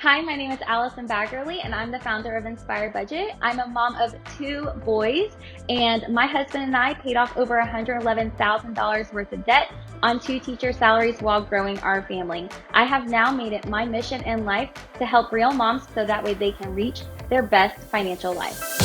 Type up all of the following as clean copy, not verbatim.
Hi, my name is Allison Baggerly, and I'm the founder of Inspired Budget. I'm a mom of 2 boys, and my husband and I paid off over $111,000 worth of debt on 2 teacher salaries while growing our family. I have now made it my mission in life to help real moms so that way they can reach their best financial life.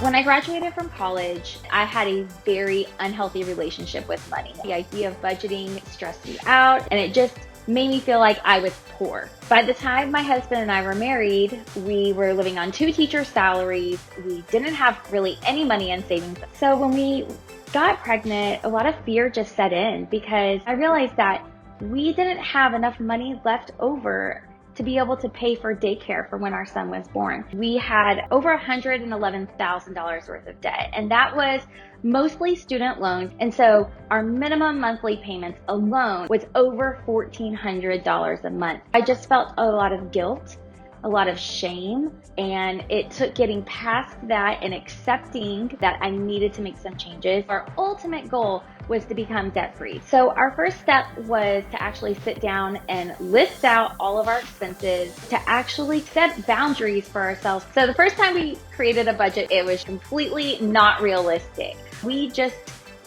When I graduated from college, I had a very unhealthy relationship with money. The idea of budgeting stressed me out, and it just made me feel like I was poor. By the time my husband and I were married, we were living on 2 teacher salaries. We didn't have really any money in savings. So when we got pregnant, a lot of fear just set in because I realized that we didn't have enough money left over to be able to pay for daycare for when our son was born. We had over $111,000 worth of debt, and that was mostly student loans. And so our minimum monthly payments alone was over $1,400 a month. I just felt a lot of guilt, a lot of shame, and it took getting past that and accepting that I needed to make some changes. Our ultimate goal was to become debt-free. So our first step was to actually sit down and list out all of our expenses, to actually set boundaries for ourselves. So the first time we created a budget, it was completely not realistic. We just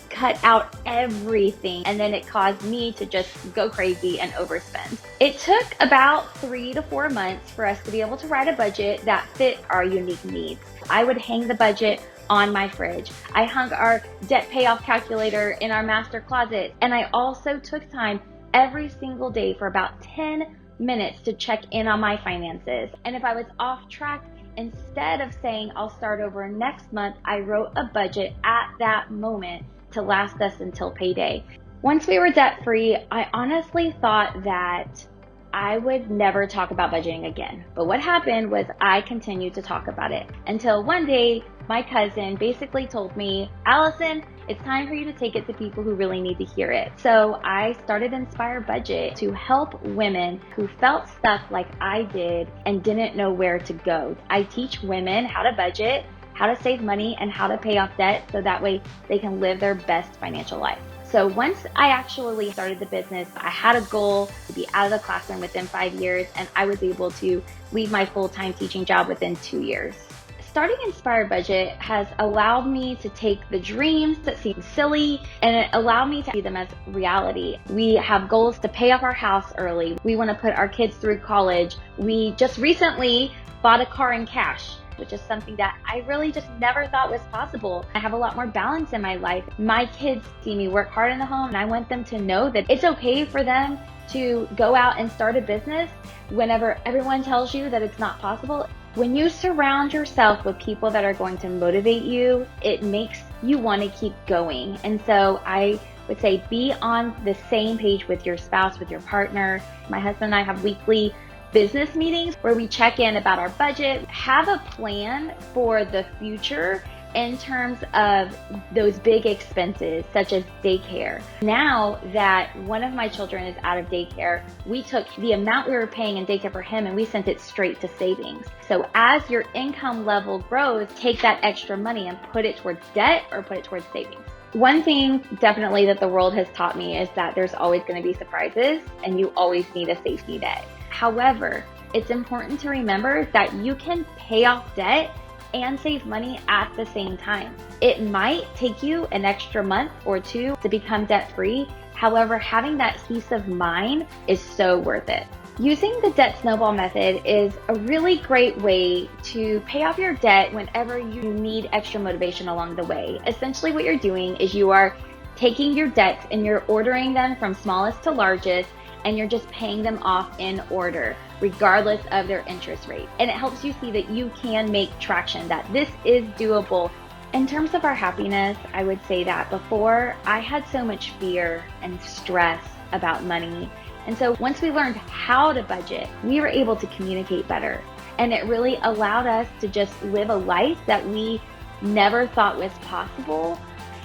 cut out everything, and then it caused me to just go crazy and overspend. It took about 3 to 4 months for us to be able to write a budget that fit our unique needs. I would hang the budget on my fridge. I hung our debt payoff calculator in our master closet, and I also took time every single day for about 10 minutes to check in on my finances. And if I was off track, instead of saying I'll start over next month, I wrote a budget at that moment to last us until payday. Once we were debt free, I honestly thought that I would never talk about budgeting again. But what happened was I continued to talk about it until one day my cousin basically told me, Allison, it's time for you to take it to people who really need to hear it. So I started Inspired Budget to help women who felt stuck like I did and didn't know where to go. I teach women how to budget, how to save money, and how to pay off debt so that way they can live their best financial life. So once I actually started the business, I had a goal to be out of the classroom within 5 years, and I was able to leave my full-time teaching job within 2 years. Starting Inspired Budget has allowed me to take the dreams that seem silly and it allowed me to see them as reality. We have goals to pay off our house early. We want to put our kids through college. We just recently bought a car in cash, which is something that I really just never thought was possible. I have a lot more balance in my life. My kids see me work hard in the home, and I want them to know that it's okay for them to go out and start a business whenever everyone tells you that it's not possible. When you surround yourself with people that are going to motivate you, it makes you want to keep going. And so I would say be on the same page with your spouse, with your partner. My husband and I have weekly business meetings where we check in about our budget, have a plan for the future in terms of those big expenses such as daycare. Now that one of my children is out of daycare, we took the amount we were paying in daycare for him and we sent it straight to savings. So as your income level grows, take that extra money and put it towards debt or put it towards savings. One thing definitely that the world has taught me is that there's always going to be surprises and you always need a safety net. However, it's important to remember that you can pay off debt and save money at the same time. It might take you an extra month or 2 to become debt-free. However, having that peace of mind is so worth it. Using the debt snowball method is a really great way to pay off your debt whenever you need extra motivation along the way. Essentially what you're doing is you are taking your debts and you're ordering them from smallest to largest, and you're just paying them off in order, regardless of their interest rate. And it helps you see that you can make traction, that this is doable. In terms of our happiness, I would say that before I had so much fear and stress about money. And so once we learned how to budget, we were able to communicate better. And it really allowed us to just live a life that we never thought was possible.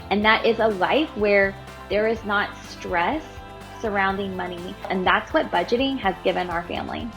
And that is a life where there is not stress surrounding money. And that's what budgeting has given our family.